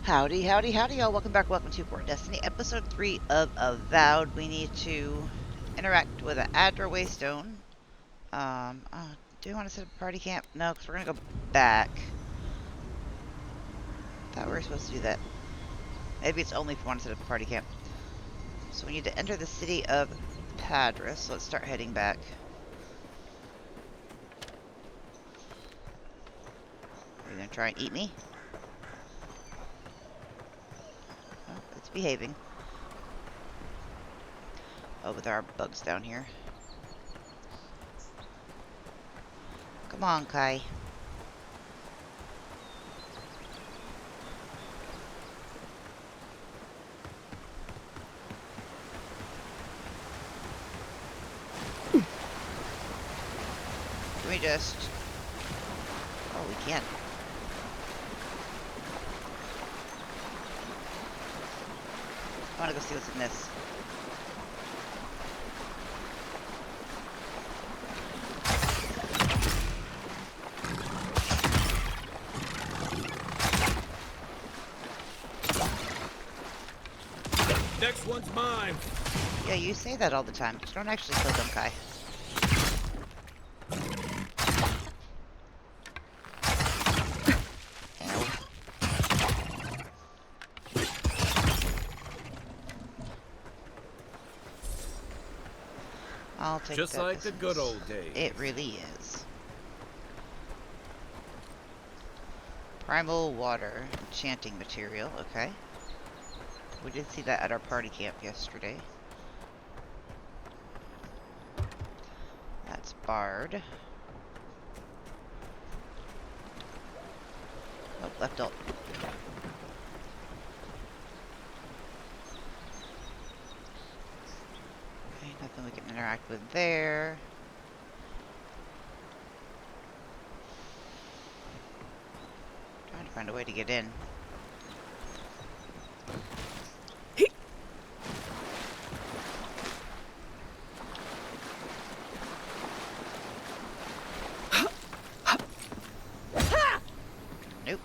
Howdy, howdy, howdy, y'all. Welcome back. Welcome to Core Destiny, episode 3 of Avowed. We need to interact with an Adra Waystone. Do you want to set up a party camp? No, because we're going to go back. Thought we were supposed to do that. Maybe it's only if we want to set up a party camp. So we need to enter the city of Padras. So let's start heading back. Are you going to try and eat me? Oh, it's behaving. Oh, but there are bugs down here. Come on, Kai. Can we just... Oh, we can't. I want to go see what's in this. Next one's mine. Yeah, you say that all the time, but you don't actually kill them, Kai. I'll take Just that like the distance. good old days. It really is. Primal water, enchanting material, okay. We did see that at our party camp yesterday. That's barred. Oh, left alt. Okay, nothing we can interact with there. Trying to find a way to get in. Nope.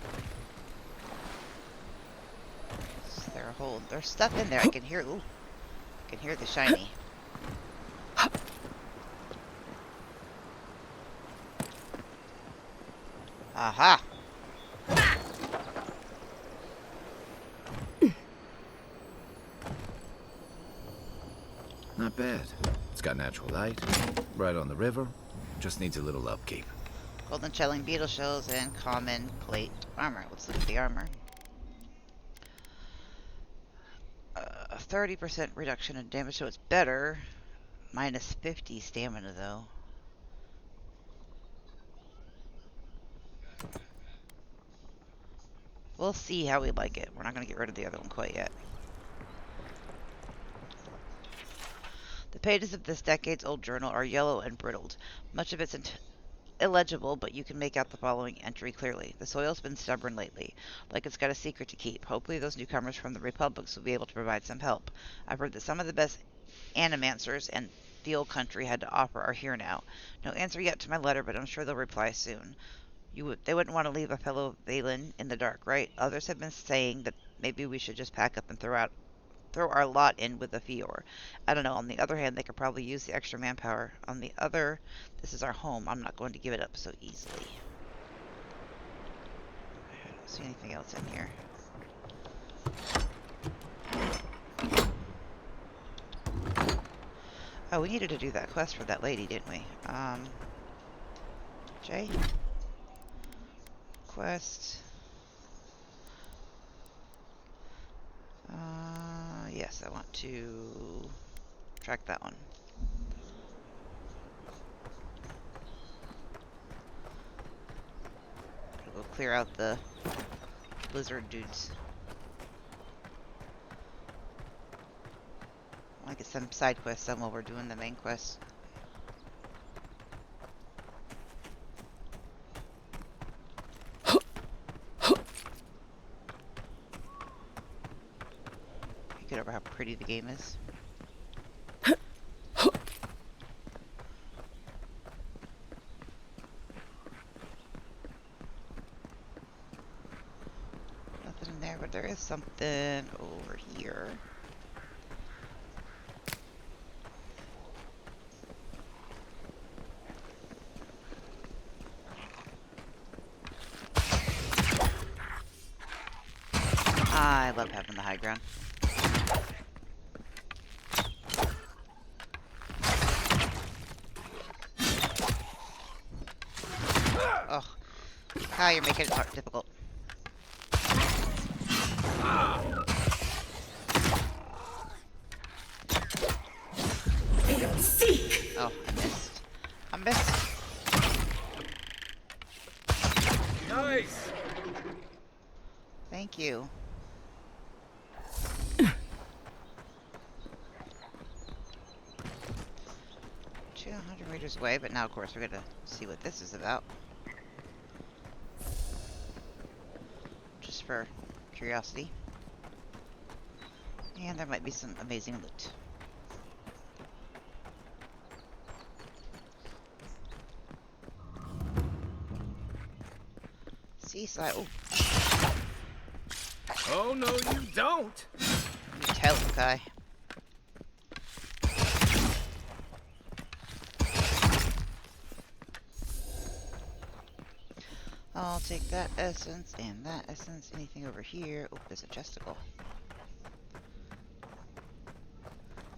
Is there a hole? There's stuff in there. I can hear. Ooh, I can hear the shiny. Aha! Not bad. It's got natural light, right on the river. Just needs a little upkeep. Golden shelling beetle shells and common plate armor. Let's look at the armor. 30% reduction in damage, so it's better. Minus 50 stamina, though. We'll see how we like it. We're not going to get rid of the other one quite yet. The pages of this decades-old journal are yellow and brittled. Much of it's illegible, but you can make out the following entry clearly. The soil's been stubborn lately, like it's got a secret to keep. Hopefully those newcomers from the Republics will be able to provide some help. I've heard that some of the best animancers and the old country had to offer are here now. No answer yet to my letter, but I'm sure they'll reply soon. They wouldn't want to leave a fellow Valen in the dark, right? Others have been saying that maybe we should just pack up and throw our lot in with the Fior. I don't know. On the other hand, they could probably use the extra manpower. On the other, this is our home. I'm not going to give it up so easily. I don't see anything else in here. Oh, we needed to do that quest for that lady, didn't we? Jay? Quest. Yes, I want to track that one. Gotta go clear out the lizard dudes. I want to get some side quests done while we're doing the main quest. Get over how pretty the game is. Nothing in there, but there is something over here. I love having the high ground. Oh, Kai, you're making it difficult. Seek. Oh, I missed. I missed. Nice! Thank you. 200 meters away, but now, of course, we're gonna see what this is about. Just for curiosity. And there might be some amazing loot. Seaside. Oh, Oh, no, you don't! you tell him, Kai. I'll take that essence and that essence. Anything over here? Oh, there's a chesticle.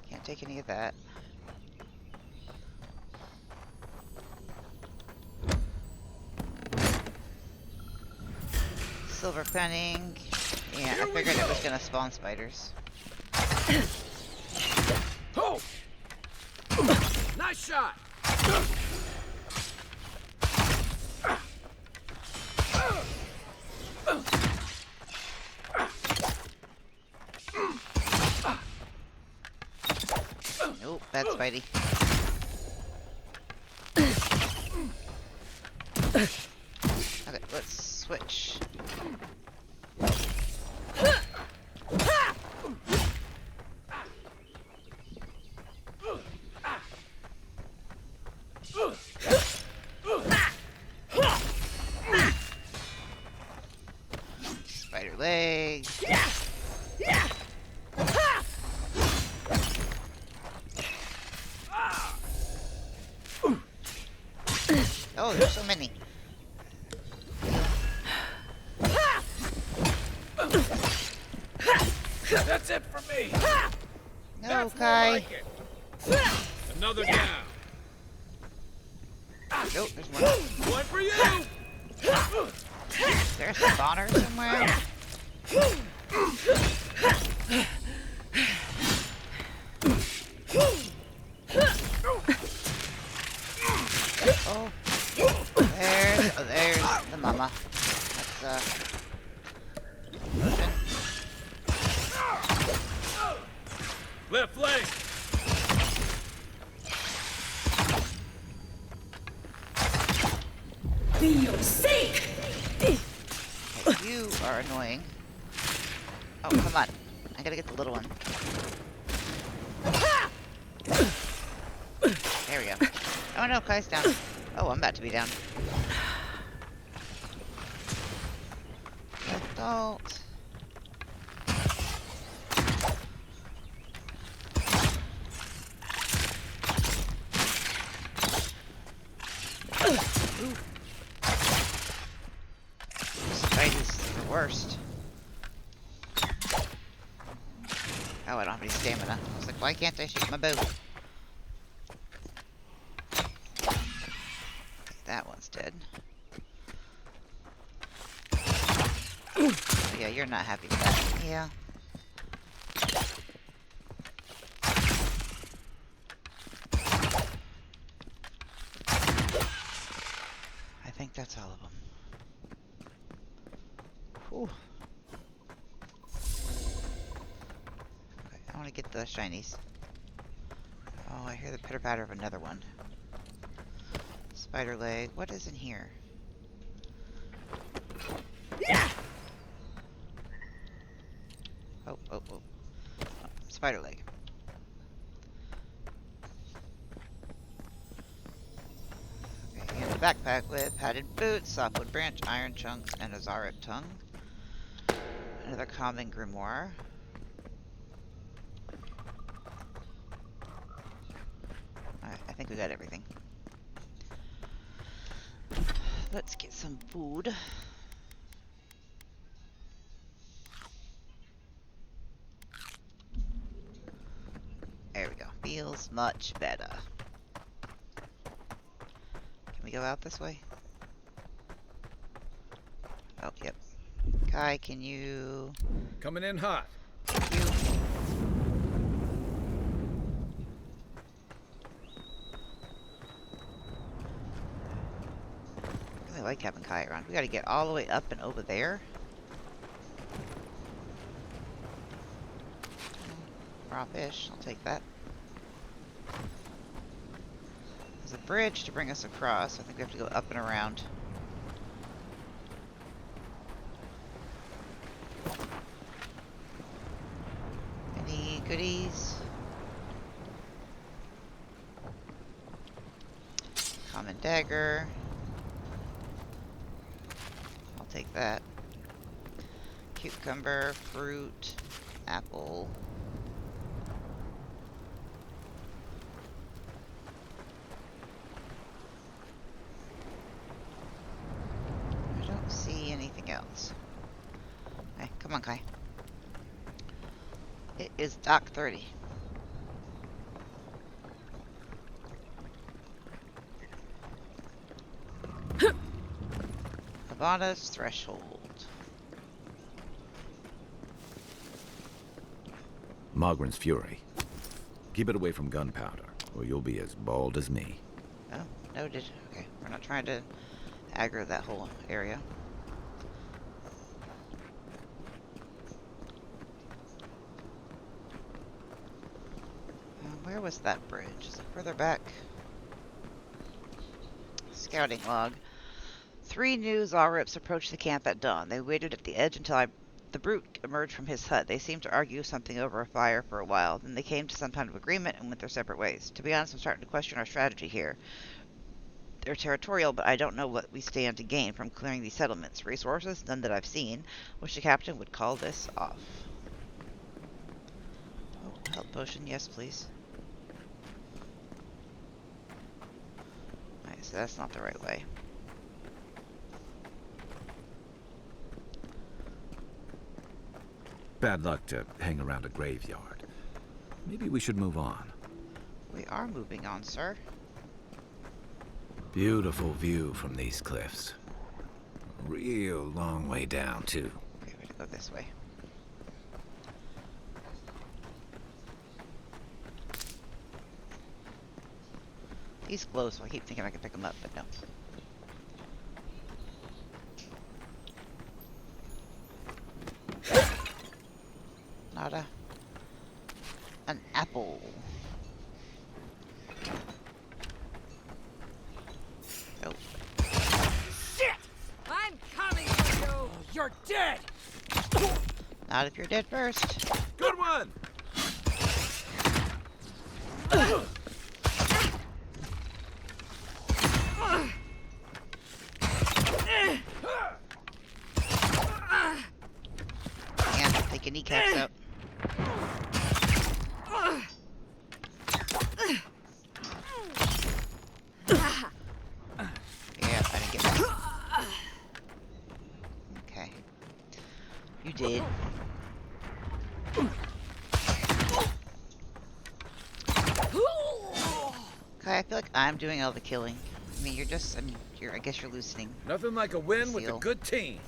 Can't take any of that. Silver penning. Yeah, I figured it was gonna spawn spiders. Oh! Nice shot! Nope, bad Spidey. Okay, let's switch. Spider legs. Oh, there's so many. That's it for me! No, That's more Kai. like it. Another down. Nope, there's one. One for you! There's a spawner somewhere. Oh, there's the mama. That's motion. Left leg! Be your sake. Okay, you are annoying. Oh, come on. I gotta get the little one. There we go. Oh no, Kai's down. Oh, I'm about to be down. Adult. Ooh. Spidey's the worst. Oh, I don't have any stamina. I was like, why can't I shoot my bow? That one's dead. Oh, yeah, you're not happy with that. Yeah. I think that's all of them. Whew. Okay, I want to get the shinies. Oh, I hear the pitter-patter of another one. Spider leg. What is in here? Oh. Spider leg. Okay, and a backpack with padded boots, softwood branch, iron chunks, and a Zaret tongue. Another common grimoire. Alright, I think we got everything. Let's get some food. There we go. Feels much better. Can we go out this way? Oh, yep. Kai, can you... Coming in hot. Thank you. I really like having Kai around. We gotta get all the way up and over there. Raw fish. I'll take that. There's a bridge to bring us across. I think we have to go up and around. Any goodies? Common dagger. I'll take that. Cucumber, fruit, apple. I don't see anything else. Okay, come on, Kai. It is Dock 30. Havana's threshold. Mogren's fury. Keep it away from gunpowder, or you'll be as bald as me. Oh, noted. Okay, we're not trying to aggro that whole area. Where was that bridge? Is it further back? Scouting log. 3 new Zalrips approached the camp at dawn. They waited at the edge until the brute emerged from his hut. They seemed to argue something over a fire for a while. Then they came to some kind of agreement and went their separate ways. To be honest, I'm starting to question our strategy here. They're territorial, but I don't know what we stand to gain from clearing these settlements. Resources? None that I've seen. Wish the captain would call this off. Oh, health potion. Yes, please. Alright, so that's not the right way. Bad luck to hang around a graveyard. Maybe we should move on. We are moving on, sir. Beautiful view from these cliffs. Real long way down, too. Okay, we have to go this way. These glow, so I keep thinking I can pick them up, but no. Nada. An apple. Oh. Shit! I'm coming for you! You're dead! Not if you're dead first. Good one! And take your kneecaps out. Yeah, I didn't get that. Okay. You did. Okay, I feel like I'm doing all the killing. I mean, you're just, I guess you're loosening. Nothing like a win with a Seal. good team.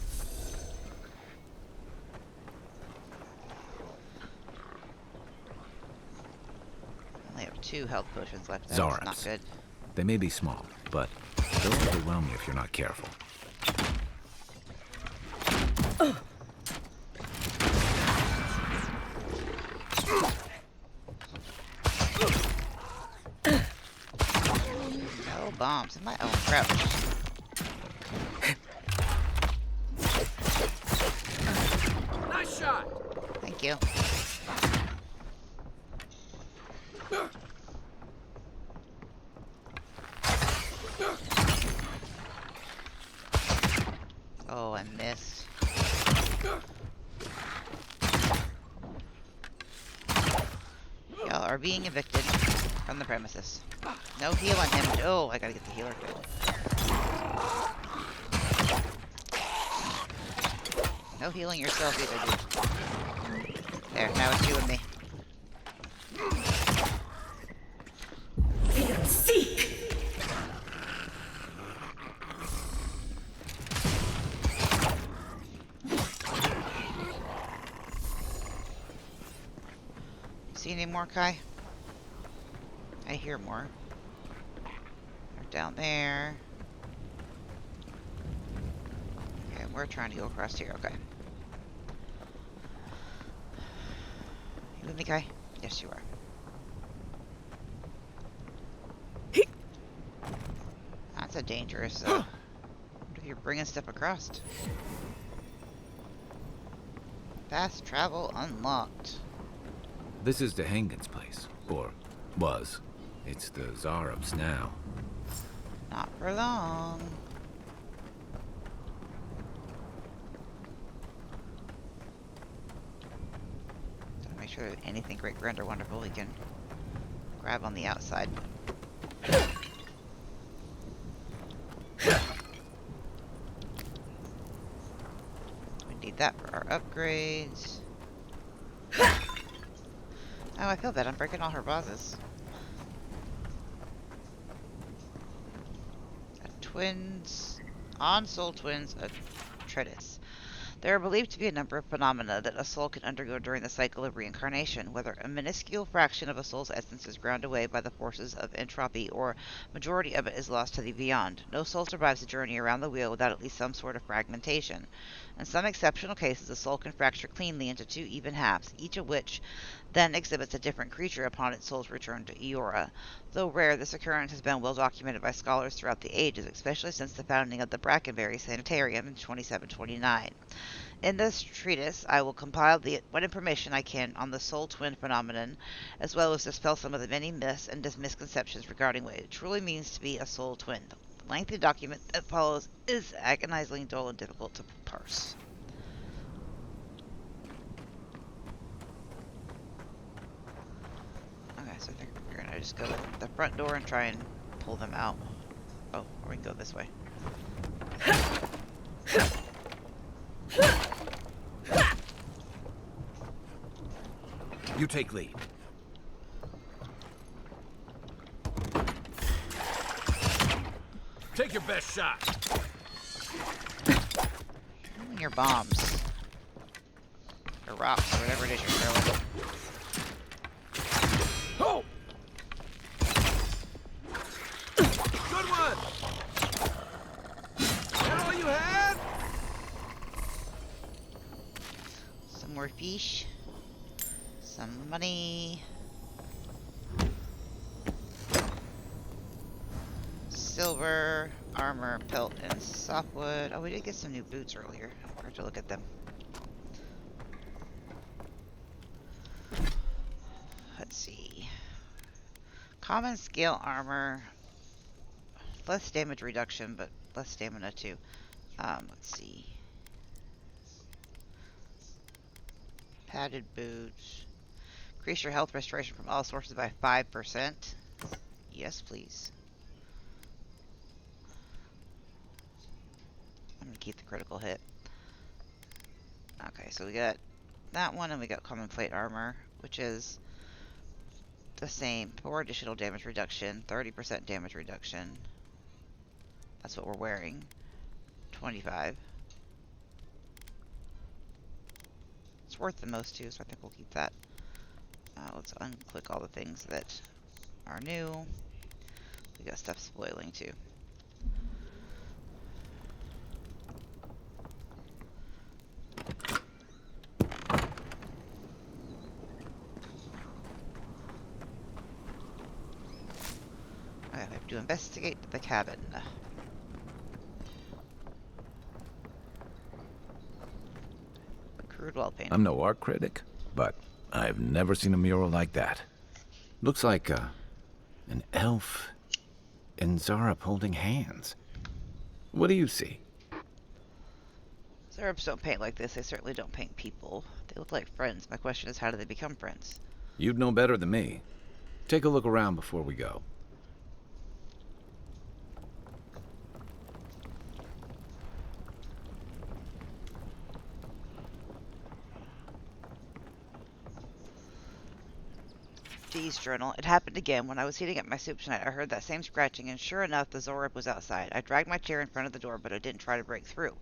I only have 2 health potions left. That's Zaraps. not good. They may be small, but they'll overwhelm you if you're not careful. No bombs in my own crouch. Nice shot! Thank you. Oh, I missed. are being evicted from the premises. No heal on him. Oh, I gotta get the healer killed. No healing yourself either, dude. There, now it's you and me. Seek! See any more, Kai? I hear more. They're down there. Okay, we're trying to go across here. Okay. You with me, Kai? Yes, you are. That's a dangerous, what if you're bringing stuff across? Fast travel unlocked. This is the Hengen's place. Or was. It's the Zarab's now. Not for long. Gotta make sure that anything great, grand, or wonderful we can grab on the outside. We need that for our upgrades. Oh, I feel bad. I'm breaking all her vases. Twins. On-soul twins Atreides. There are believed to be a number of phenomena that a soul can undergo during the cycle of reincarnation, whether a minuscule fraction of a soul's essence is ground away by the forces of entropy, or majority of it is lost to the beyond. No soul survives the journey around the wheel without at least some sort of fragmentation. In some exceptional cases, a soul can fracture cleanly into two even halves, each of which then exhibits a different creature upon its soul's return to Eora. Though rare, this occurrence has been well documented by scholars throughout the ages, especially since the founding of the Brackenbury Sanitarium in 2729. In this treatise, I will compile what information I can on the soul twin phenomenon, as well as dispel some of the many myths and misconceptions regarding what it truly means to be a soul twin. The lengthy document that follows is agonizingly dull and difficult to parse. Okay, so I think we're gonna just go to the front door and try and pull them out. Oh, or we can go this way. You take lead. Take your best shot. And your bombs. Or rocks, or whatever it is you're throwing. Oh! Good one! Is that all you had? Some more fish. Some money. Silver, armor, pelt, and softwood. Oh, we did get some new boots earlier. We're going to look at them. Let's see. Common scale armor. Less damage reduction, but less stamina too. Let's see. Padded boots. Increase your health restoration from all sources by 5%. Yes, please. I'm gonna keep the critical hit. Okay, so we got that one, and we got common plate armor, which is the same. 4 additional damage reduction, 30% damage reduction. That's what we're wearing. 25. It's worth the most too, so I think we'll keep that. Let's unclick all the things that are new. We got stuff spoiling too. Okay, we have to investigate the cabin. Crude wall painting. I'm no art critic, but I've never seen a mural like that. Looks like an elf and Zarab holding hands. What do you see? Zarabs don't paint like this. They certainly don't paint people. They look like friends. My question is, how do they become friends? You'd know better than me. Take a look around before we go. Dee's journal. It happened again. When I was heating up my soup tonight, I heard that same scratching, and sure enough, the Zorib was outside. I dragged my chair in front of the door, but I didn't try to break through.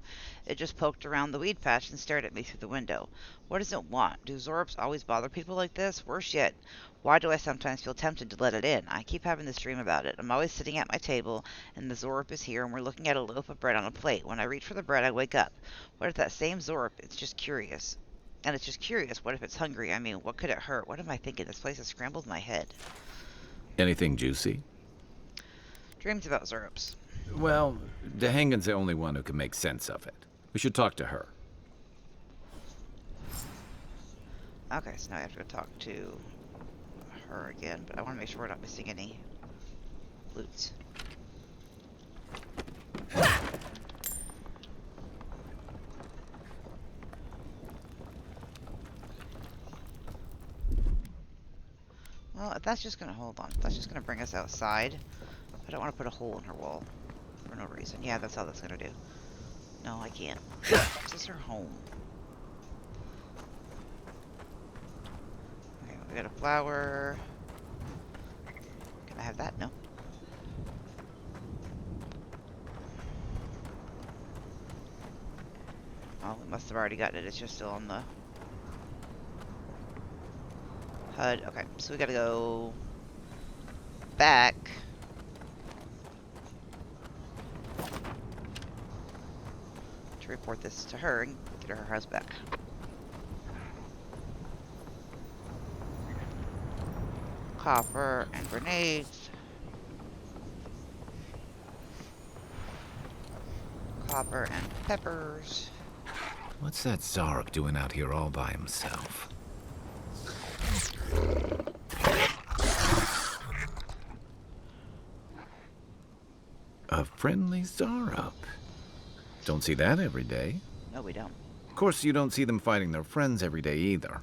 It just poked around the weed patch and stared at me through the window. What does it want? Do Zoribs always bother people like this? Worse yet, why do I sometimes feel tempted to let it in? I keep having this dream about it. I'm always sitting at my table, and the Zorib is here, and we're looking at a loaf of bread on a plate. When I reach for the bread, I wake up. What if that same Zorib? It's just curious. And it's just curious. What if it's hungry? I mean, what could it hurt? What am I thinking? This place has scrambled my head. Anything juicy? Dreams about Zoribs. Well, Dehangan's the only one who can make sense of it. We should talk to her. Okay, so now I have to go talk to her again, but I want to make sure we're not missing any loots. Well, if that's just gonna hold on. If that's just gonna bring us outside. I don't want to put a hole in her wall for no reason. Yeah, that's all that's gonna do. No, I can't. This is her home. Okay, we got a flower. Can I have that? No. Oh, we must have already gotten it. It's just still on the HUD. Okay, so we gotta go back. To report this to her and get her house back. Copper and grenades. Copper and peppers. What's that Zarek doing out here all by himself? A friendly Zarup. Don't see that every day. No, we don't. Of course, you don't see them fighting their friends every day either.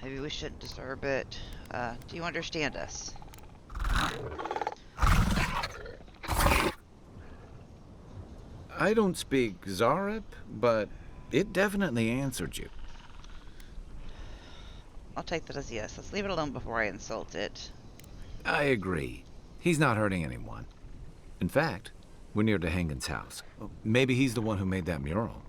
Maybe we shouldn't disturb it. Do you understand us? I don't speak Zarup, but it definitely answered you. I'll take that as yes. Let's leave it alone before I insult it. I agree. He's not hurting anyone. In fact, we're near Dehangan's house. Maybe he's the one who made that mural.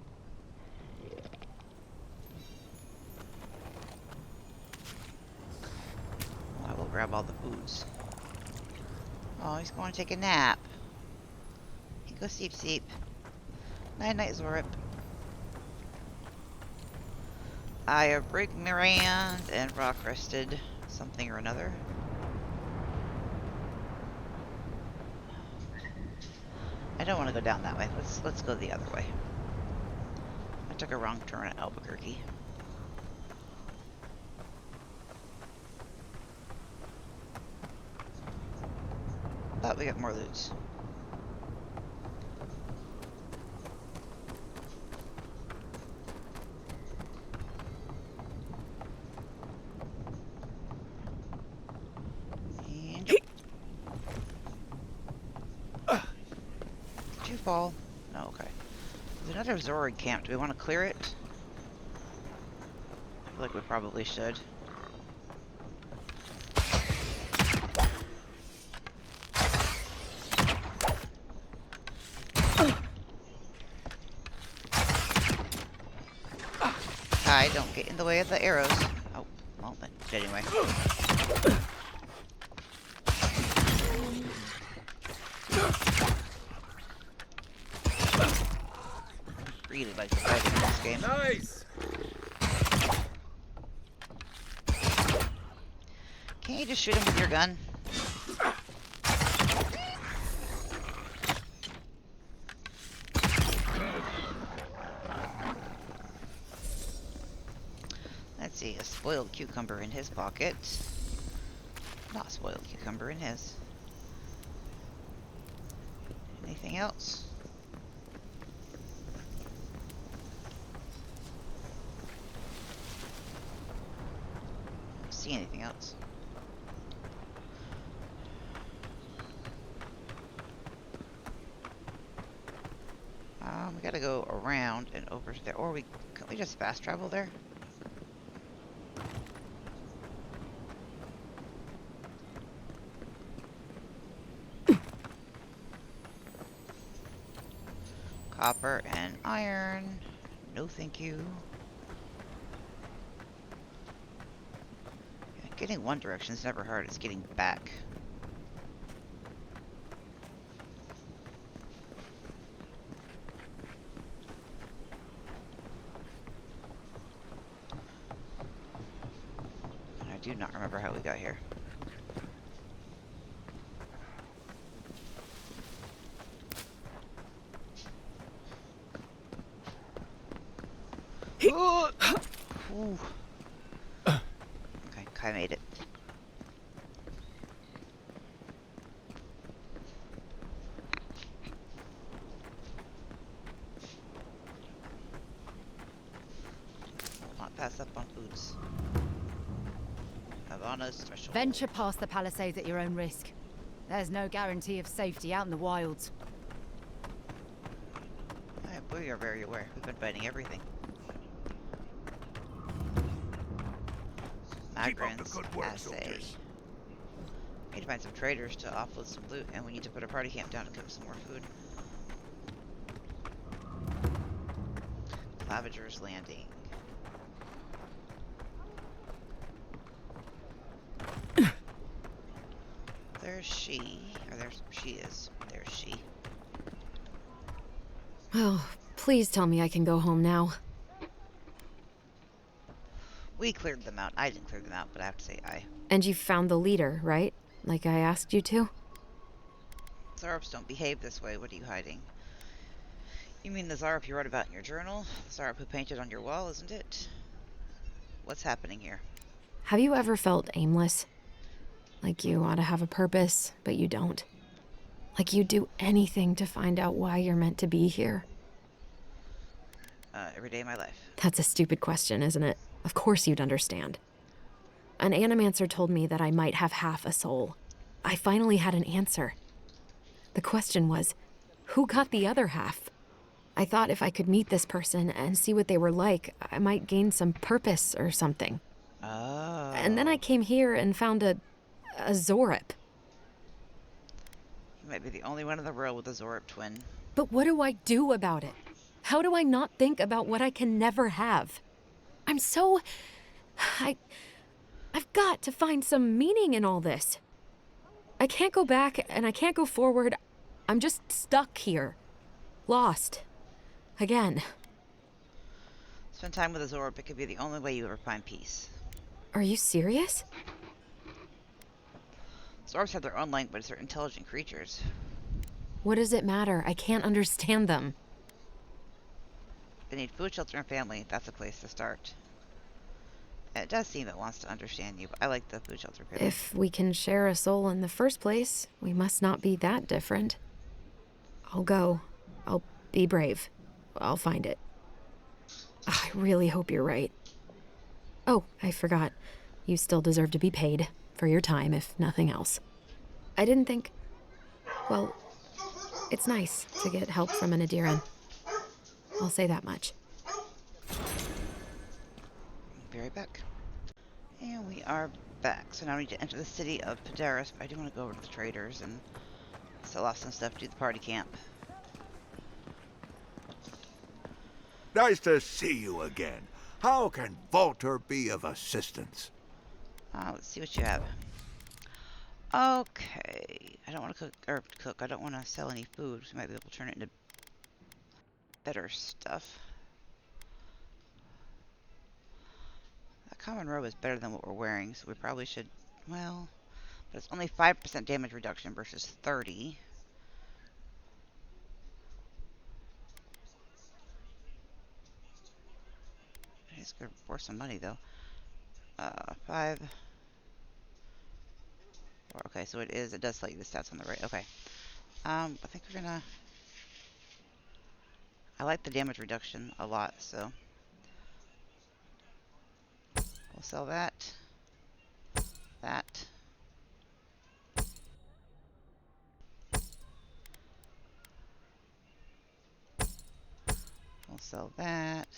I will grab all the foods. Oh, he's going to take a nap. He go sleep, sleep. Night, night, Zorip. I have Brig Mirand and rock rested something or another. I don't want to go down that way. Let's go the other way. I took a wrong turn at Albuquerque. But we got more loots. And jump. Did you fall? No, okay. There's another Zorg camp. Do we want to clear it? I feel like we probably should. Hi, don't get in the way of the arrows. Oh, well then, anyway. Really like the fighting in this game. Nice! Can't you just shoot him with your gun? Let's see, a spoiled cucumber in his pocket. Not spoiled cucumber in his. Anything else? Don't see anything else. gotta go around and over there. Or can we just fast travel there? Copper and iron. No thank you. Yeah, getting one direction is never hard. It's getting back. And I do not remember how we got here. Ooh. Okay, Kai made it. Will not pass up on foods. Havana's threshold. Venture past the palisades at your own risk. There's no guarantee of safety out in the wilds. We are very aware. We've been fighting everything. Migrants, assay. We need to find some traders to offload some loot, and we need to put a party camp down and cook some more food. Clavager's Landing. There's she. Or she is. There's she. Oh, please tell me I can go home now. We cleared them out. I didn't clear them out, but I have to say I. And you found the leader, right? Like I asked you to? Zarops don't behave this way. What are you hiding? You mean the Zarop you wrote about in your journal? The Zarop who painted on your wall, isn't it? What's happening here? Have you ever felt aimless? Like you ought to have a purpose, but you don't? Like you'd do anything to find out why you're meant to be here? Every day of my life. That's a stupid question, isn't it? Of course you'd understand. An animancer told me that I might have half a soul. I finally had an answer. The question was, who got the other half? I thought if I could meet this person and see what they were like, I might gain some purpose or something. Oh. And then I came here and found a Zorip. You might be the only one in the world with a Zorip twin. But what do I do about it? How do I not think about what I can never have? I'm so... I've got to find some meaning in all this. I can't go back and I can't go forward. I'm just stuck here. Lost. Again. Spend time with a Zorip. It could be the only way you ever find peace. Are you serious? Zorops have their own language. They're intelligent creatures. What does it matter? I can't understand them. They need food, shelter, and family. That's a place to start. And it does seem it wants to understand you, but I like the food, shelter, family. If we can share a soul in the first place, we must not be that different. I'll go. I'll be brave. I'll find it. I really hope you're right. Oh, I forgot. You still deserve to be paid for your time, if nothing else. I didn't think... Well, it's nice to get help from an Adiran. I'll say that much. Be right back. And we are back. So now we need to enter the city of Padaris, but I do want to go over to the traders and sell off some stuff, do the party camp. Nice to see you again. How can Volter be of assistance? Let's see what you have. Okay. I don't want to cook, I don't want to sell any food. We might be able to turn it into better stuff. That common robe is better than what we're wearing, so we probably should, well, but it's only 5% damage reduction versus 30. It's good for some money though. 5. Okay, so it does tell you the stats on the right. Okay. I think we're gonna, I like the damage reduction a lot, so we'll sell that. That. Sell that.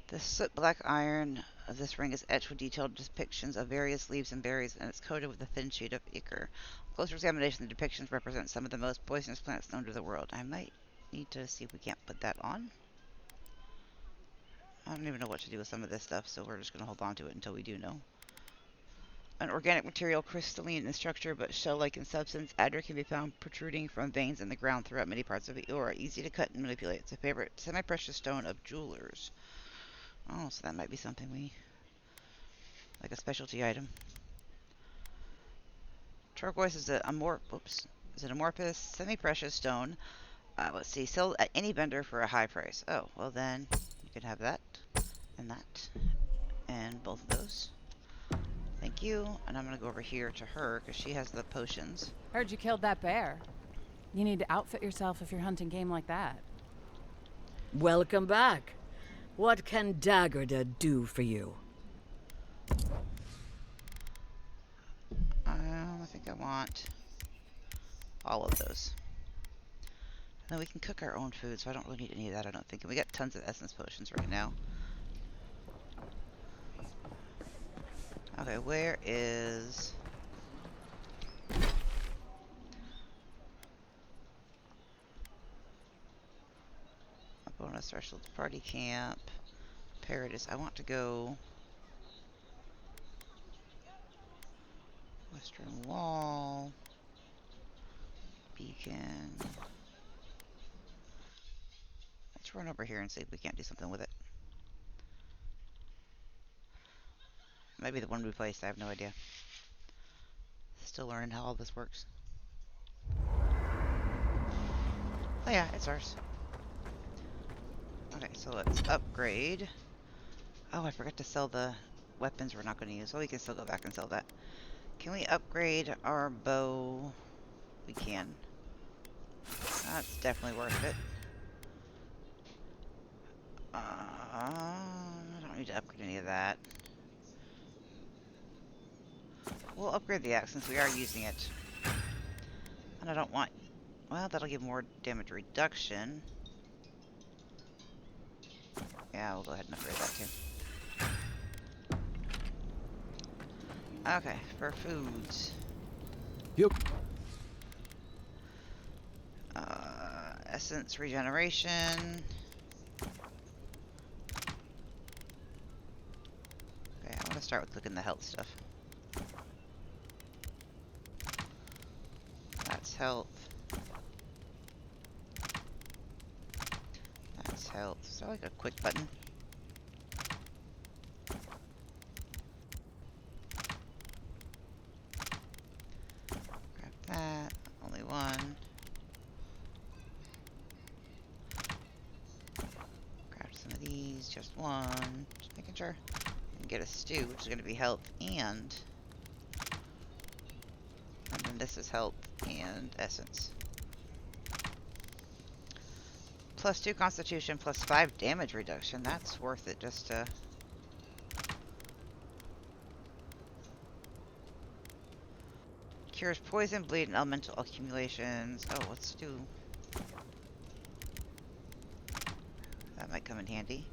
The soot black iron of this ring is etched with detailed depictions of various leaves and berries, and it's coated with a thin sheet of ichor. Closer examination, the depictions represent some of the most poisonous plants known to the world. I might need to see if we can't put that on. I don't even know what to do with some of this stuff, so we're just going to hold on to it until we do know. An organic material, crystalline in structure but shell-like in substance, adder can be found protruding from veins in the ground throughout many parts of the ore. Easy to cut and manipulate. It's a favorite semi-precious stone of jewelers. Oh, so that might be something we... like a specialty item. Turquoise is an amorphous, semi-precious stone. Let's see, sold at any vendor for a high price. Oh, well then, you can have that, and both of those. Thank you. And I'm gonna go over here to her, because she has the potions. Heard you killed that bear. You need to outfit yourself if you're hunting game like that. Welcome back. What can Daggerda do for you? I think I want all of those. And then we can cook our own food, so I don't really need any of that, I don't think. And we got tons of essence potions right now. Okay, where is... a bonus threshold party camp. Paradise. I want to go... Western Wall. Beacon. Let's run over here and see if we can't do something with it. Maybe the one we placed, I have no idea. Still learning how all this works. Oh yeah, it's ours. Okay, so let's upgrade. Oh, I forgot to sell the weapons we're not going to use. Well, we can still go back and sell that. Can we upgrade our bow? We can. That's definitely worth it. I don't need to upgrade any of that. We'll upgrade the axe since we are using it. And I don't want... well, that'll give more damage reduction. Yeah, we'll go ahead and upgrade that too. Okay, for foods. Yep. Essence regeneration. Okay, I want to start with cooking the health stuff. That's health. That's health. Is that like a quick button? Grab that. Only one. Grab some of these. Just one. Just making sure. And get a stew, which is going to be health and... and then this is health and essence. Plus 2 constitution, plus 5 damage reduction. That's worth it just to... cures poison, bleed, and elemental accumulations. Oh, let's do... that might come in handy.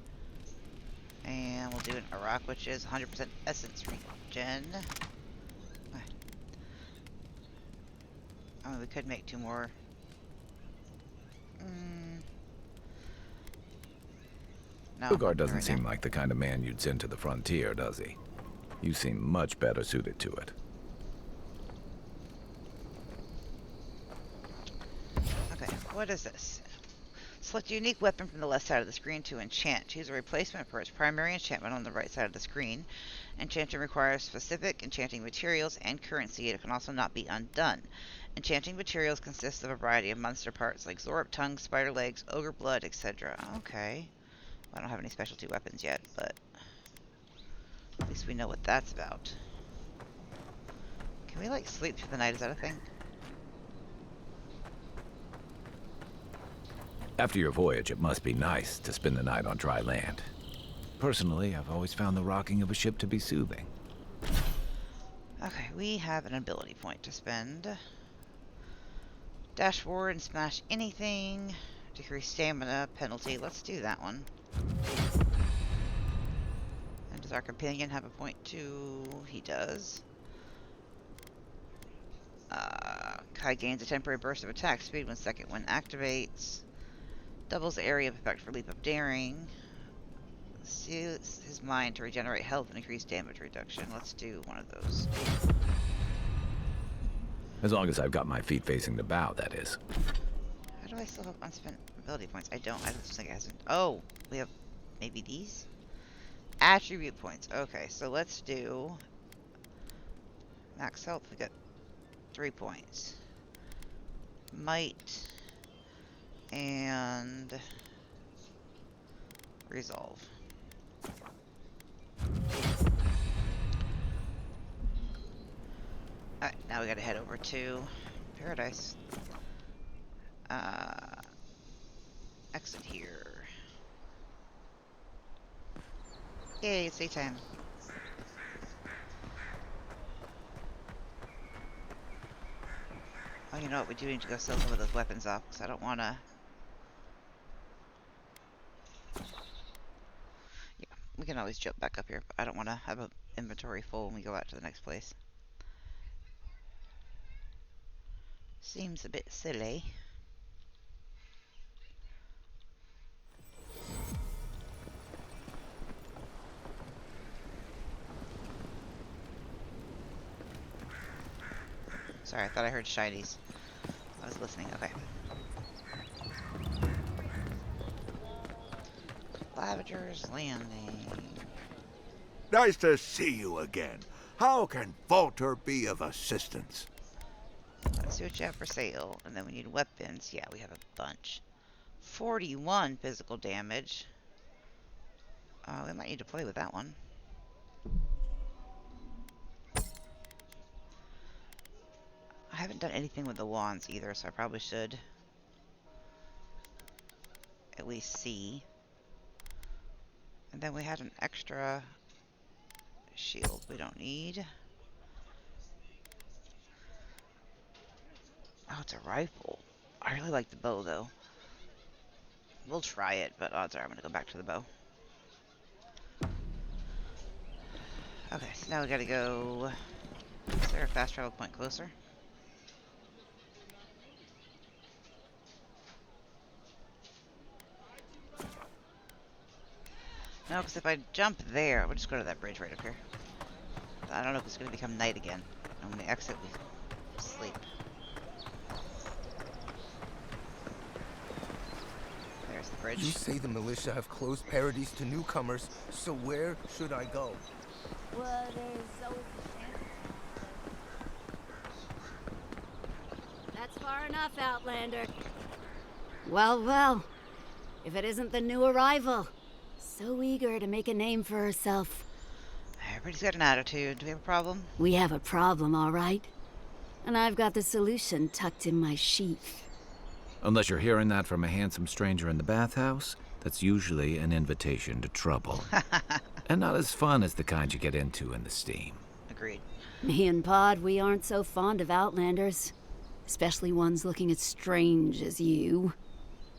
And we'll do an Iraq, which is 100% essence regen. I mean, we could make 2 more. No. Bogart doesn't right seem now. like the kind of man you'd send to the frontier, does he? You seem much better suited to it. Okay, what is this? Select a unique weapon from the left side of the screen to enchant. Choose a replacement for its primary enchantment on the right side of the screen. Enchanting requires specific enchanting materials and currency. It can also not be undone. Enchanting materials consist of a variety of monster parts like Zorp tongue, spider legs, ogre blood, etc. Okay. I don't have any specialty weapons yet, but at least we know what that's about. Can we, like, sleep through the night? Is that a thing? After your voyage, it must be nice to spend the night on dry land. Personally, I've always found the rocking of a ship to be soothing. Okay, we have an ability point to spend. Dash forward and smash anything. Decrease stamina penalty. Let's do that one. And does our companion have a point too? He does. Kai gains a temporary burst of attack speed when second one activates. Doubles the area of effect for Leap of Daring. Soothes his mind to regenerate health and increase damage reduction. Let's do one of those. As long as I've got my feet facing the bow, that is. How do I still have unspent ability points? I don't think it hasn't. Oh, we have maybe these? Attribute points. Okay, so let's do max health. We got 3 points. Might and resolve. Alright, now we gotta head over to Paradise. Exit here. Yay, it's daytime. Oh, you know what? We do need to go sell some of those weapons off, because I don't want to... Yeah, we can always jump back up here, but I don't want to have an inventory full when we go out to the next place. Seems a bit silly. Sorry, I thought I heard shinies. I was listening. Okay. Lavager's Landing. Nice to see you again. How can Walter be of assistance? Let's see what you have for sale. And then we need weapons. Yeah, we have a bunch. 41 physical damage. We might need to play with that one. I haven't done anything with the wands either, so I probably should at least see. And then we had an extra shield we don't need. Oh, it's a rifle. I really like the bow, though. We'll try it, but odds are I'm going to go back to the bow. Okay, so now we gotta go... Is there a fast travel point closer? No, because if I jump there, we'll just go to that bridge right up here. I don't know if it's going to become night again. And when we exit, we sleep. There's the bridge. You say the militia have closed Paradise to newcomers, so where should I go? Well, there's always a chance. That's far enough, Outlander. Well, well. If it isn't the new arrival. So eager to make a name for herself. Everybody's got an attitude. Do we have a problem? We have a problem, all right. And I've got the solution tucked in my sheath. Unless you're hearing that from a handsome stranger in the bathhouse, that's usually an invitation to trouble. And not as fun as the kind you get into in the steam. Agreed. Me and Pod, we aren't so fond of Outlanders. Especially ones looking as strange as you.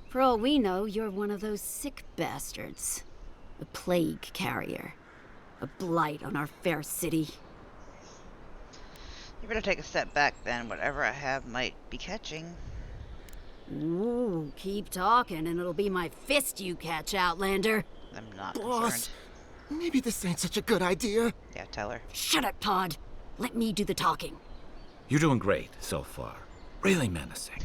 For all we know, you're one of those sick bastards. A plague carrier. A blight on our fair city. You better take a step back then. Whatever I have might be catching. Ooh, keep talking and it'll be my fist you catch, Outlander. I'm not Boss, concerned. maybe this ain't such a good idea. Yeah, tell her. Shut it, Pod. Let me do the talking. You're doing great so far. Really menacing.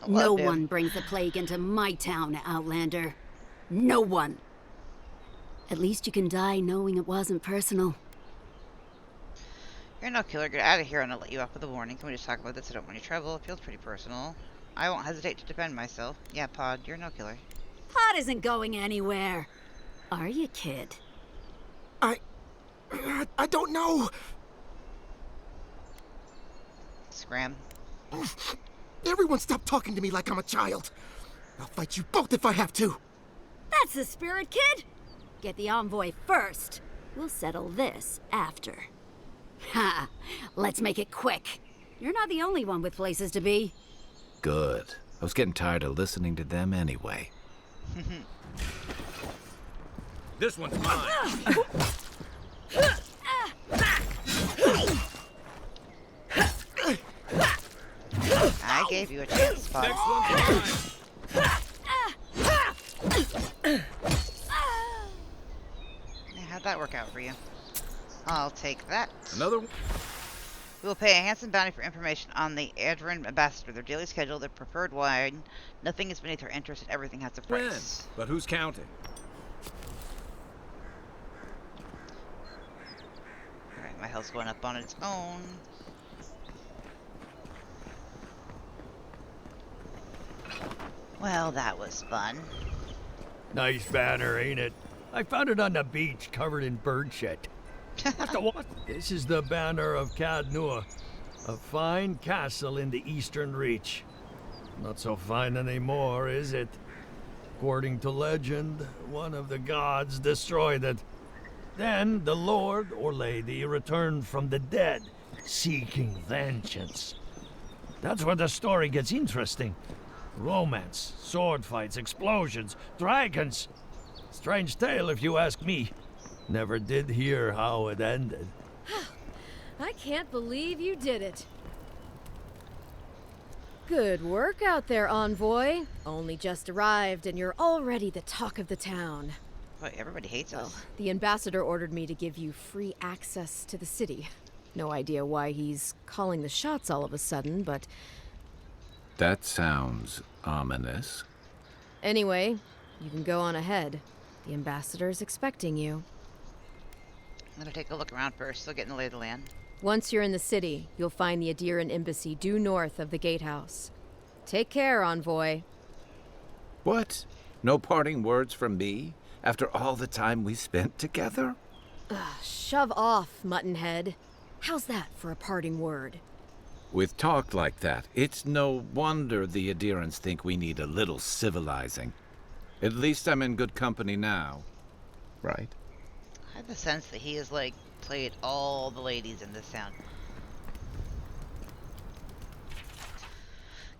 No Loved him. one brings the plague into my town, Outlander. No one. At least you can die knowing it wasn't personal. You're no killer. Get out of here and I'll let you off with a warning. Can we just talk about this? I don't want any trouble. It feels pretty personal. I won't hesitate to defend myself. Yeah, Pod, you're no killer. Pod isn't going anywhere. Are you, kid? I don't know. Scram. Everyone stop talking to me like I'm a child. I'll fight you both if I have to. That's the spirit, kid. Get the envoy first. We'll settle this after. Ha! Let's make it quick. You're not the only one with places to be. Good. I was getting tired of listening to them anyway. This one's mine. I gave you a chance, Spot. Next one's mine. How'd that work out for you? I'll take that. Another one? We will pay a handsome bounty for information on the Adran ambassador, their daily schedule, their preferred wine. Nothing is beneath their interest, and everything has a price. But who's counting? Alright, my health's going up on its own. Well, that was fun. Nice banner, ain't it? I found it on the beach, covered in bird shit. What the what? This is the banner of Cad Nur, a fine castle in the Eastern Reach. Not so fine anymore, is it? According to legend, one of the gods destroyed it. Then the lord or lady returned from the dead, seeking vengeance. That's where the story gets interesting. Romance, sword fights, explosions, dragons. Strange tale if you ask me. Never did hear how it ended. I can't believe you did it. Good work out there, Envoy. Only just arrived and you're already the talk of the town. Boy, everybody hates us. The ambassador ordered me to give you free access to the city. No idea why he's calling the shots all of a sudden, but... That sounds ominous. Anyway, you can go on ahead. The ambassador's expecting you. I'm gonna take a look around first, still getting the lay of the land. Once you're in the city, you'll find the Adiran embassy due north of the gatehouse. Take care, Envoy. What? No parting words from me? After all the time we spent together? Shove off, Muttonhead. How's that for a parting word? With talk like that, it's no wonder the Adirans think we need a little civilizing. At least I'm in good company now. Right? I have the sense that he has, like, played all the ladies in this town.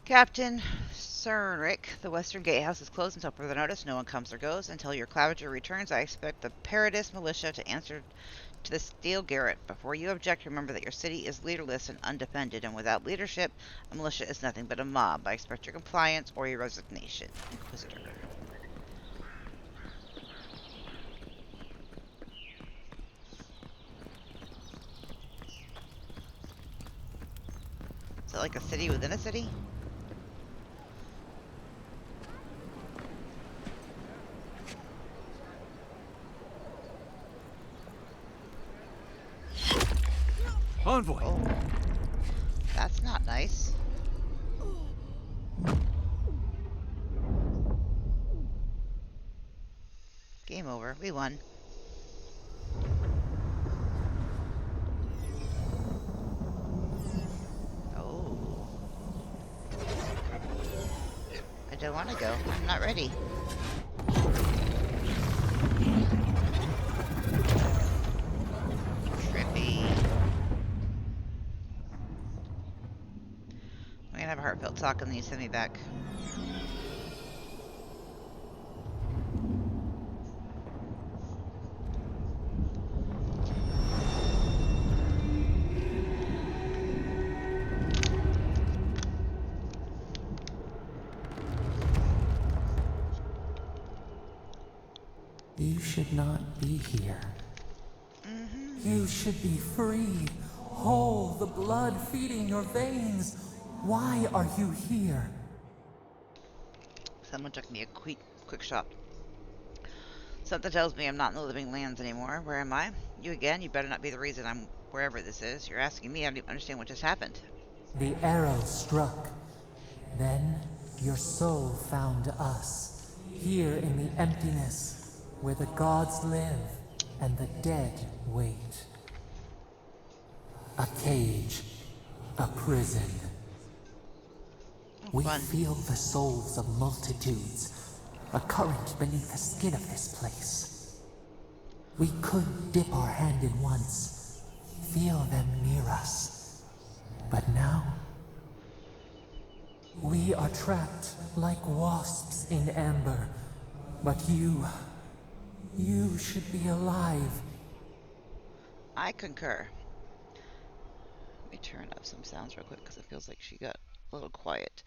Captain Cernric, the Western Gatehouse is closed until further notice. No one comes or goes. Until your Claviger returns, I expect the Paradis militia to answer to the Steel Garret. Before you object, remember that your city is leaderless and undefended, and without leadership, a militia is nothing but a mob. I expect your compliance or your resignation. Inquisitor. Is it like a city within a city? Envoy! Oh. That's not nice. Game over. We won. Oh. I don't want to go. I'm not ready. Trippy. I'm gonna have a heartfelt talk and then you send me back. You should not be here. You should be free, whole, the blood feeding your veins. Why are you here? Someone took me a quick shot. Something tells me I'm not in the living lands anymore. Where am I? You again? You better not be the reason I'm wherever this is. You're asking me. I don't even understand what just happened. The arrow struck. Then your soul found us, here in the emptiness, where the gods live and the dead wait. A cage, a prison. We feel the souls of multitudes, a current beneath the skin of this place. We could dip our hand in once, feel them near us. But now, We are trapped like wasps in amber. But you should be alive. I concur. Let me turn up some sounds real quick because it feels like she got a little quiet.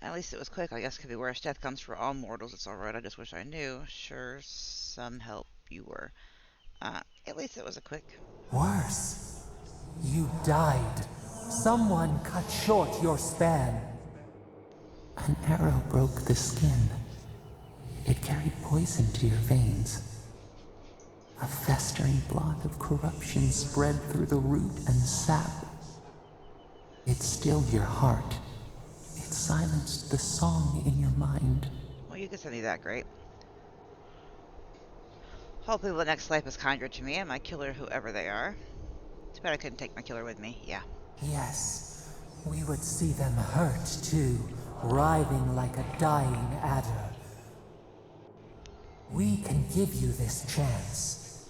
At least it was quick. I guess could be worse. Death comes for all mortals. It's alright. I just wish I knew. Sure, some help you were. At least it was a quick. Worse. You died. Someone cut short your span. An arrow broke the skin. It carried poison to your veins. A festering blot of corruption spread through the root and sap. It stilled your heart. It silenced the song in your mind. Well, you can send me that. Great. Hopefully the next life is kinder to me and my killer, whoever they are. Too bad I couldn't take my killer with me. Yeah. Yes, we would see them hurt too, writhing like a dying adder. We can give you this chance.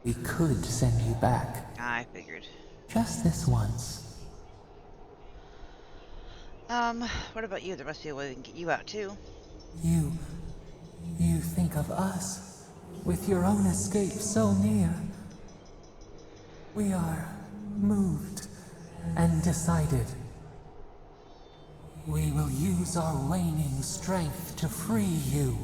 We could send you back. I figured. Just this once. What about you? There must be a way we can get you out too. You think of us, with your own escape so near. We are moved and decided. We will use our waning strength to free you.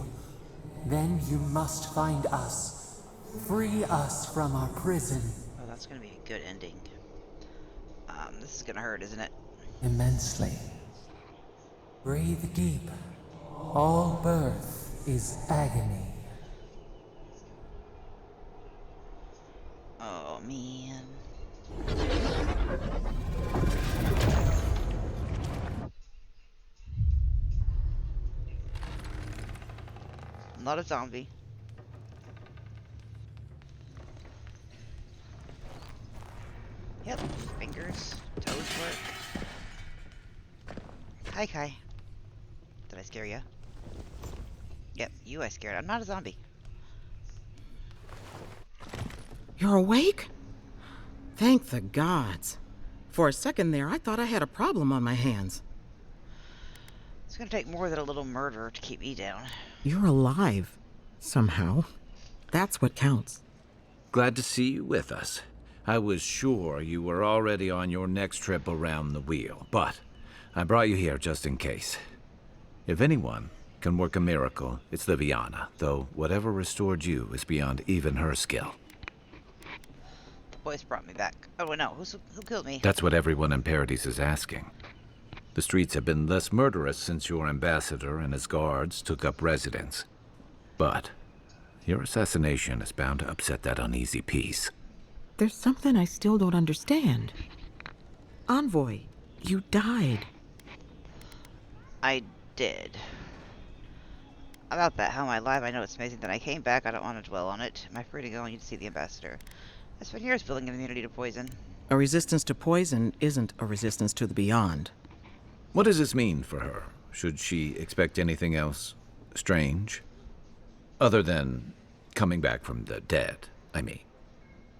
Then you must find us. Free us from our prison. Oh, that's gonna be a good ending. This is gonna hurt, isn't it? Immensely. Breathe deep. All birth is agony. Oh, man. Not a zombie. Yep, fingers, toes work. Hi, Kai. Did I scare you? Yep, you I scared. I'm not a zombie. You're awake? Thank the gods. For a second there, I thought I had a problem on my hands. It's gonna take more than a little murder to keep me down. You're alive. Somehow. That's what counts. Glad to see you with us. I was sure you were already on your next trip around the wheel, but I brought you here just in case. If anyone can work a miracle, it's Liviana, though whatever restored you is beyond even her skill. The voice brought me back. Oh, no, who killed me? That's what everyone in Paradise is asking. The streets have been less murderous since your ambassador and his guards took up residence. But your assassination is bound to upset that uneasy peace. There's something I still don't understand. Envoy, you died. I did. About that, how am I alive? I know it's amazing that I came back. I don't want to dwell on it. Am I free to go? I need to see the ambassador. I spent years building an immunity to poison. A resistance to poison isn't a resistance to the beyond. What does this mean for her? Should she expect anything else strange? Other than coming back from the dead, I mean.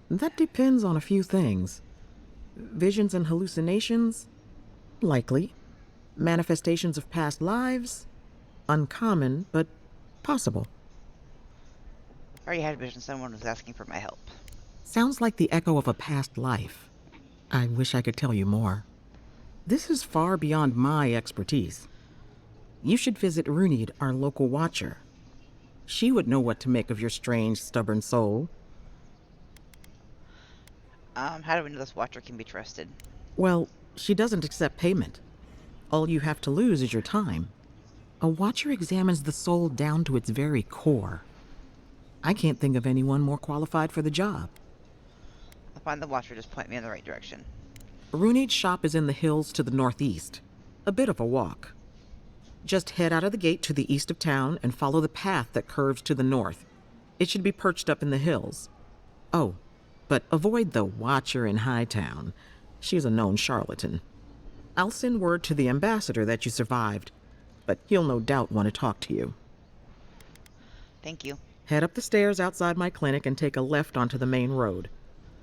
That depends on a few things. Visions and hallucinations? Likely. Manifestations of past lives? Uncommon, but possible. I already had a vision someone was asking for my help. Sounds like the echo of a past life. I wish I could tell you more. This is far beyond my expertise. You should visit Runid, our local watcher. She would know what to make of your strange, stubborn soul. How do we know this watcher can be trusted? Well, she doesn't accept payment. All you have to lose is your time. A watcher examines the soul down to its very core. I can't think of anyone more qualified for the job. I'll find the watcher, just point me in the right direction. Runid's shop is in the hills to the northeast. A bit of a walk. Just head out of the gate to the east of town and follow the path that curves to the north. It should be perched up in the hills. Oh, but avoid the watcher in Hightown. She's a known charlatan. I'll send word to the ambassador that you survived, but he'll no doubt want to talk to you. Thank you. Head up the stairs outside my clinic and take a left onto the main road.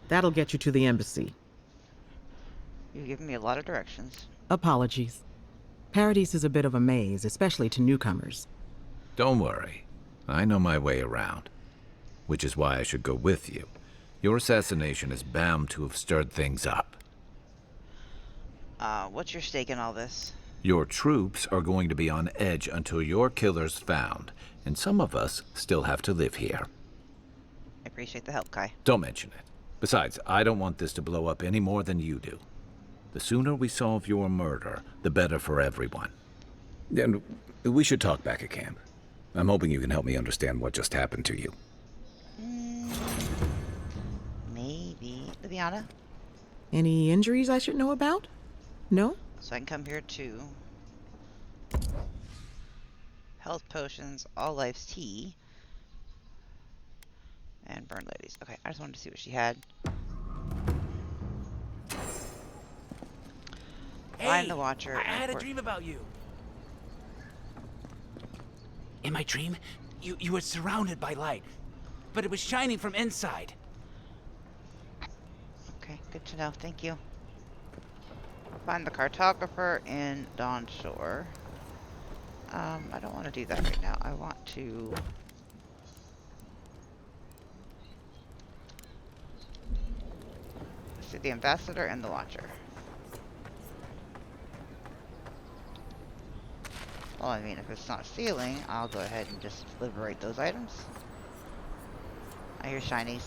That'll get you to the embassy. You've given me a lot of directions. Apologies. Paradise is a bit of a maze, especially to newcomers. Don't worry. I know my way around. Which is why I should go with you. Your assassination is bound to have stirred things up. What's your stake in all this? Your troops are going to be on edge until your killer's found, and some of us still have to live here. I appreciate the help, Kai. Don't mention it. Besides, I don't want this to blow up any more than you do. The sooner we solve your murder, the better for everyone. And we should talk back at camp. I'm hoping you can help me understand what just happened to you. Maybe. Liviana? Any injuries I should know about? No? So I can come here too. Health potions, all life's tea. And burn ladies. Okay, I just wanted to see what she had. Find the Watcher. I had a dream about you. In my dream, you were surrounded by light, but it was shining from inside. Okay, good to know. Thank you. Find the cartographer in Dawn Shore. I don't want to do that right now. I want to... see the ambassador and the Watcher. Well, I mean, if it's not stealing, I'll go ahead and just liberate those items. I hear shinies.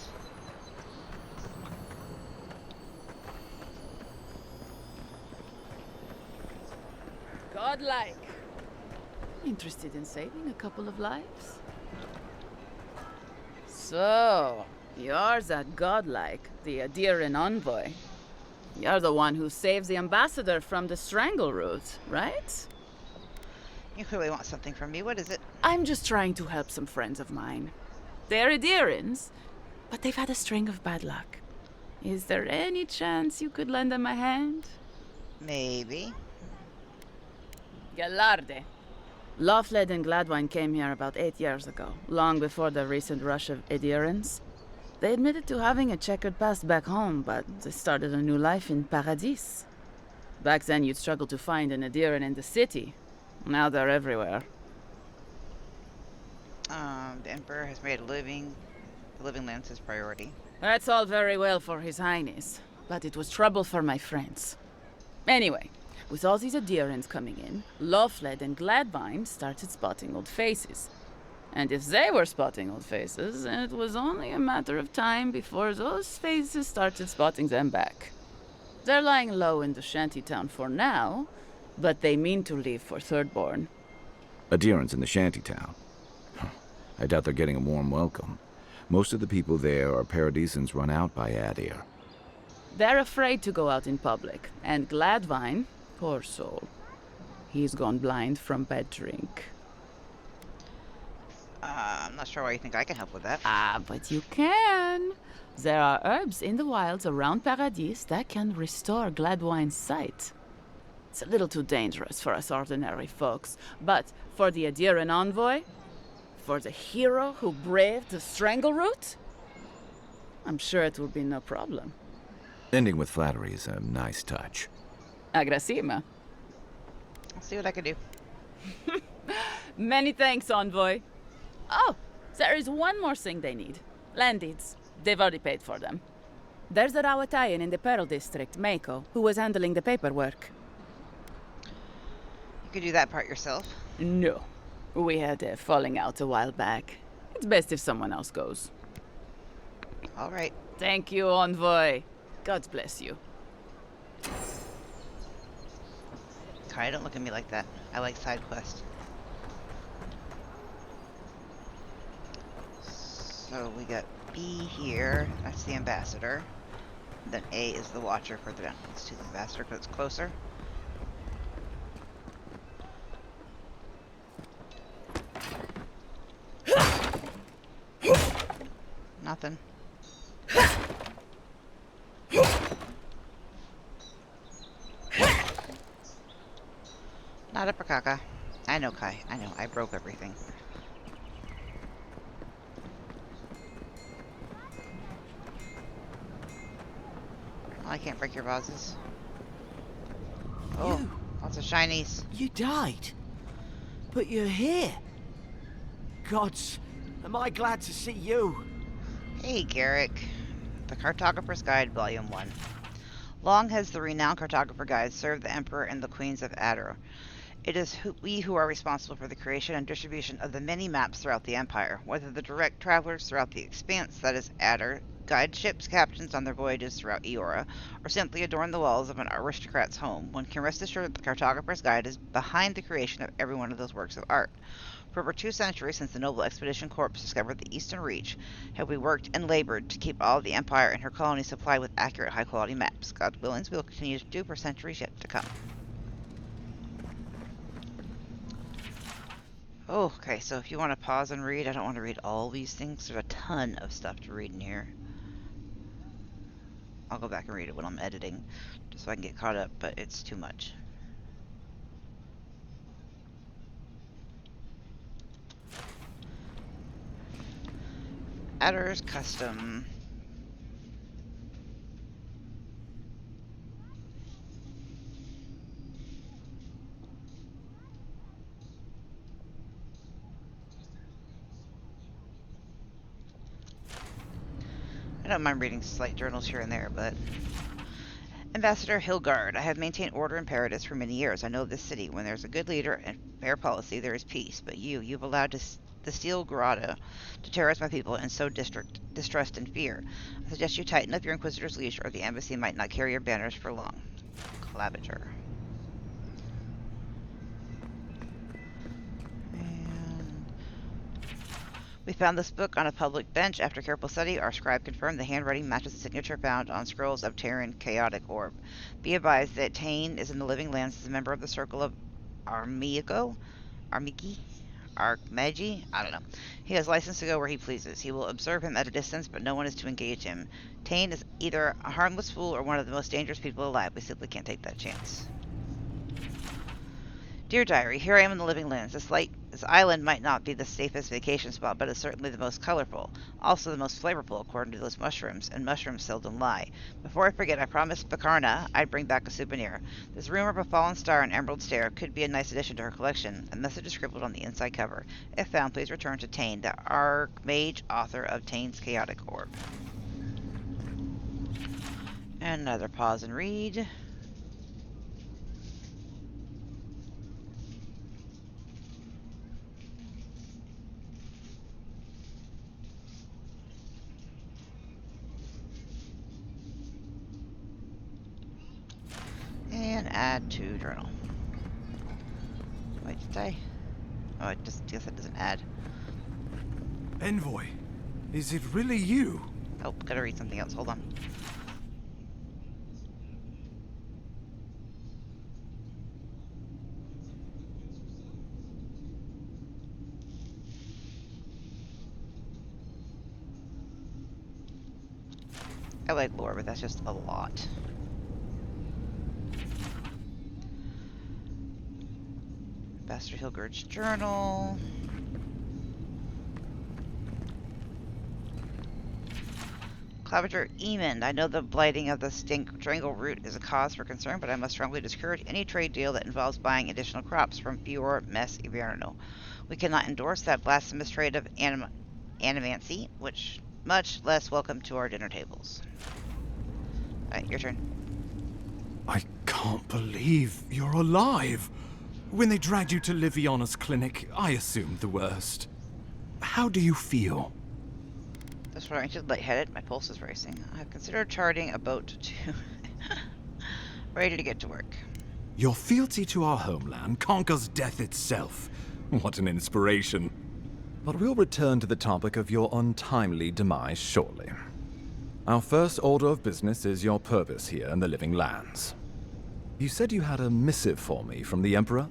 Godlike. Interested in saving a couple of lives? So, you're that godlike, the Adiran envoy. You're the one who saves the ambassador from the Strangleroot, right? You clearly want something from me. What is it? I'm just trying to help some friends of mine. They're Adirans, but they've had a string of bad luck. Is there any chance you could lend them a hand? Maybe. Gallarde. Loughled and Gladwine came here about 8 years ago, long before the recent rush of Adirans. They admitted to having a checkered past back home, but they started a new life in Paradis. Back then, you'd struggle to find an Adiran in the city. Now they're everywhere. The Emperor has made the living lands his priority. That's all very well for His Highness, but it was trouble for my friends. Anyway, with all these Adirans coming in, Loughled and Gladwine started spotting old faces. And if they were spotting old faces, it was only a matter of time before those faces started spotting them back. They're lying low in the shantytown for now, but they mean to leave for Thirdborn. Adirans in the shantytown. I doubt they're getting a warm welcome. Most of the people there are Paradisans run out by Adir. They're afraid to go out in public, and Gladwine, poor soul, he's gone blind from bad drink. I'm not sure why you think I can help with that. Ah, but you can. There are herbs in the wilds around Paradis that can restore Gladwine's sight. It's a little too dangerous for us ordinary folks, but for the Adiran envoy, for the hero who braved the Strangleroot, I'm sure it will be no problem. Ending with flattery is a nice touch. Agrasima. I'll see what I can do. Many thanks, envoy. Oh, there is one more thing they need. Land deeds. They've already paid for them. There's a Rawatayan in the Pearl District, Mako, who was handling the paperwork. You could do that part yourself. No. We had a falling out a while back. It's best if someone else goes. All right. Thank you, envoy. God bless you. Kai, don't look at me like that. I like side quests. So we got B here. That's the ambassador. Then A is the Watcher further down. Let's do the ambassador because it's closer. Nothing. Not a Prakaka. I know, Kai. I know. I broke everything. Well, I can't break your vases. Oh, I'll Lots of shinies. You died? But you're here. Gods, am I glad to see you. Hey, Garrick. The Cartographer's Guide, Volume 1. Long has the renowned Cartographer Guide served the Emperor and the Queens of Adar. It is we who are responsible for the creation and distribution of the many maps throughout the Empire, whether the direct travelers throughout the expanse, that is Adar, guide ships' captains on their voyages throughout Eora, or simply adorn the walls of an aristocrat's home. One can rest assured that the Cartographer's Guide is behind the creation of every one of those works of art. For over 2 centuries since the Noble Expedition Corps discovered the Eastern Reach, have we worked and labored to keep all of the Empire and her colonies supplied with accurate, high-quality maps. God willing, we will continue to do for centuries yet to come. Oh, okay, so if you want to pause and read, I don't want to read all these things. There's a ton of stuff to read in here. I'll go back and read it when I'm editing, just so I can get caught up, but it's too much. Adar's Custom. I don't mind reading slight journals here and there, but... Ambassador Hilgard, I have maintained order in Paradis for many years. I know this city. When there's a good leader and fair policy, there is peace. But you've allowed the Steel Grotto to terrorize my people and sow distrust and fear. I suggest you tighten up your Inquisitor's leash, or the embassy might not carry your banners for long. Claviger. We found this book on a public bench. After careful study, our scribe confirmed the handwriting matches the signature found on scrolls of Terran Chaotic Orb. Be advised that Tane is in the Living Lands as a member of the Circle of Armigi? Archmagi? I don't know. He has license to go where he pleases. He will observe him at a distance, but no one is to engage him. Tane is either a harmless fool or one of the most dangerous people alive. We simply can't take that chance. Dear Diary, here I am in the Living Lands. This island might not be the safest vacation spot, but it's certainly the most colorful. Also the most flavorful, according to those mushrooms, and mushrooms seldom lie. Before I forget, I promised Bakarna I'd bring back a souvenir. This rumor of a fallen star and emerald stair could be a nice addition to her collection. A message is scribbled on the inside cover. If found, please return to Tane, the Archmage, author of Tane's Chaotic Orb. And another pause and read. And add to journal. Wait, did I? Oh, I just guess it doesn't add. Envoy, is it really you? Oh, gotta read something else. Hold on. I like lore, but that's just a lot. Ambassador Hilgard's journal. Claviger Emond. I know the blighting of the strangle root is a cause for concern, but I must strongly discourage any trade deal that involves buying additional crops from Fior Mess Iverno. We cannot endorse that blasphemous trade of animancy, which much less welcome to our dinner tables. Alright, your turn. I can't believe you're alive. When they dragged you to Liviana's clinic, I assumed the worst. How do you feel? That's right, I'm just lightheaded. My pulse is racing. I have considered charting a boat to... ready to get to work. Your fealty to our homeland conquers death itself. What an inspiration. But we'll return to the topic of your untimely demise shortly. Our first order of business is your purpose here in the Living Lands. You said you had a missive for me from the Emperor?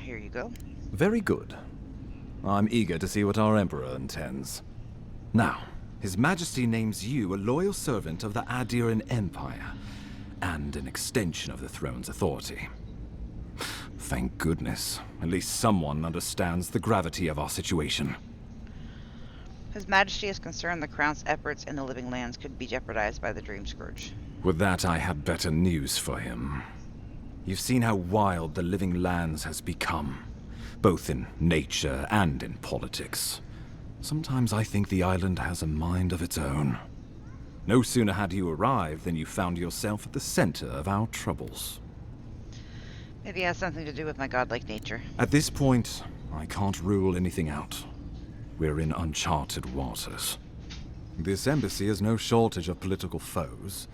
Here you go. Very good. I'm eager to see what our Emperor intends. Now, His Majesty names you a loyal servant of the Adiran Empire, and an extension of the throne's authority. Thank goodness. At least someone understands the gravity of our situation. His Majesty is concerned the Crown's efforts in the Living Lands could be jeopardized by the Dream Scourge. With that, I had better news for him. You've seen how wild the Living Lands has become, both in nature and in politics. Sometimes I think the island has a mind of its own. No sooner had you arrived than you found yourself at the center of our troubles. Maybe it has something to do with my godlike nature. At this point, I can't rule anything out. We're in uncharted waters. This embassy has no shortage of political foes,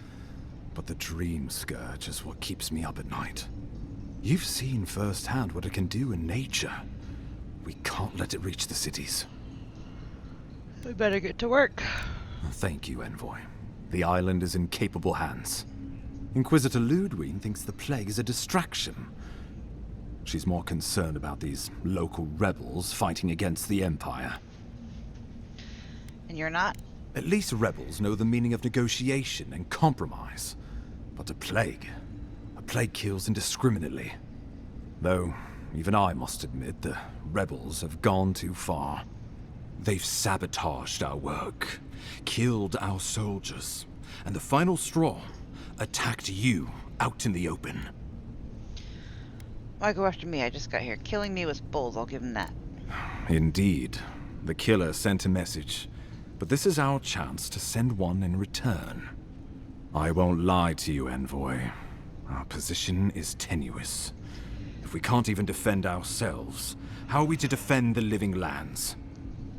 but the Dream Scourge is what keeps me up at night. You've seen firsthand what it can do in nature. We can't let it reach the cities. We better get to work. Thank you, Envoy. The island is in capable hands. Inquisitor Ludwig thinks the plague is a distraction. She's more concerned about these local rebels fighting against the Empire. And you're not? At least rebels know the meaning of negotiation and compromise. But a plague kills indiscriminately. Though, even I must admit, the rebels have gone too far. They've sabotaged our work, killed our soldiers, and the final straw, attacked you out in the open. Why go after me? I just got here. Killing me was bold, I'll give him that. Indeed. The killer sent a message, but this is our chance to send one in return. I won't lie to you, Envoy. Our position is tenuous. If we can't even defend ourselves, how are we to defend the Living Lands?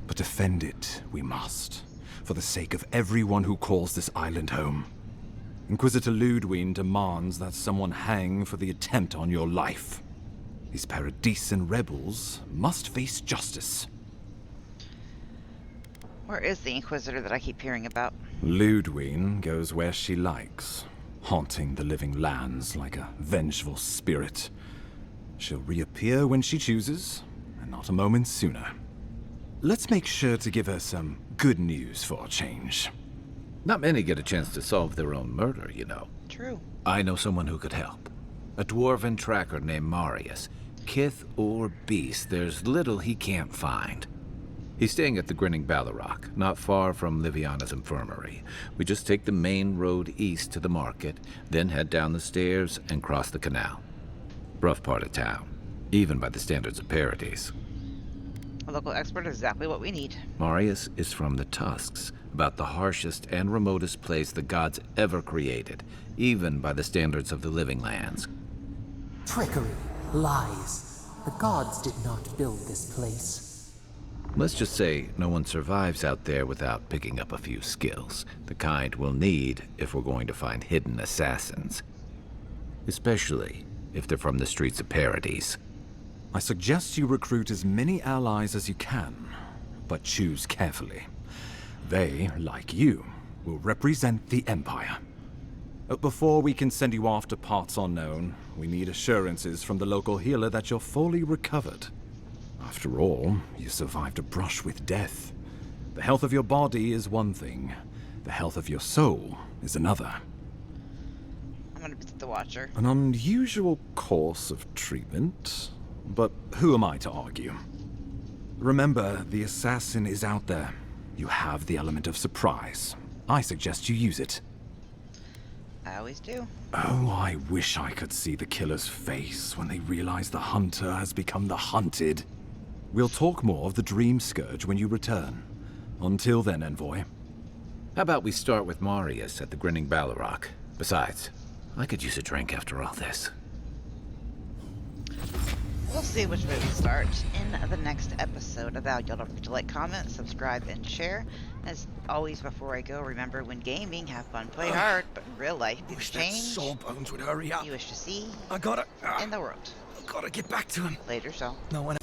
But defend it we must, for the sake of everyone who calls this island home. Inquisitor Ludwig demands that someone hang for the attempt on your life. These Paradisen rebels must face justice. Where is the Inquisitor that I keep hearing about? Ludwig goes where she likes, haunting the Living Lands like a vengeful spirit. She'll reappear when she chooses, and not a moment sooner. Let's make sure to give her some good news for a change. Not many get a chance to solve their own murder, you know. True. I know someone who could help. A dwarven tracker named Marius. Kith or beast, there's little he can't find. He's staying at the Grinning Ballarrock, not far from Liviana's infirmary. We just take the main road east to the market, then head down the stairs and cross the canal. Rough part of town, even by the standards of Paradise. A local expert is exactly what we need. Marius is from the Tusks, about the harshest and remotest place the gods ever created, even by the standards of the Living Lands. Trickery, lies. The gods did not build this place. Let's just say no one survives out there without picking up a few skills, the kind we'll need if we're going to find hidden assassins. Especially if they're from the streets of Paradise. I suggest you recruit as many allies as you can, but choose carefully. They, like you, will represent the Empire. Before we can send you off to parts unknown, we need assurances from the local healer that you're fully recovered. After all, you survived a brush with death. The health of your body is one thing. The health of your soul is another. I'm gonna visit the Watcher. An unusual course of treatment, but who am I to argue? Remember, the assassin is out there. You have the element of surprise. I suggest you use it. I always do. Oh, I wish I could see the killer's face when they realize the hunter has become the hunted. We'll talk more of the Dream Scourge when you return. Until then, Envoy. How about we start with Marius at the Grinning Ballarrock? Besides, I could use a drink after all this. We'll see which way we start in the next episode. Avowed. Y'all don't forget to like, comment, subscribe, and share. As always, before I go, remember, when gaming, have fun, play hard, but in real life, if you change, Sawbones would hurry up. you wish to see I gotta in the world. get back to him. Later, so. No one.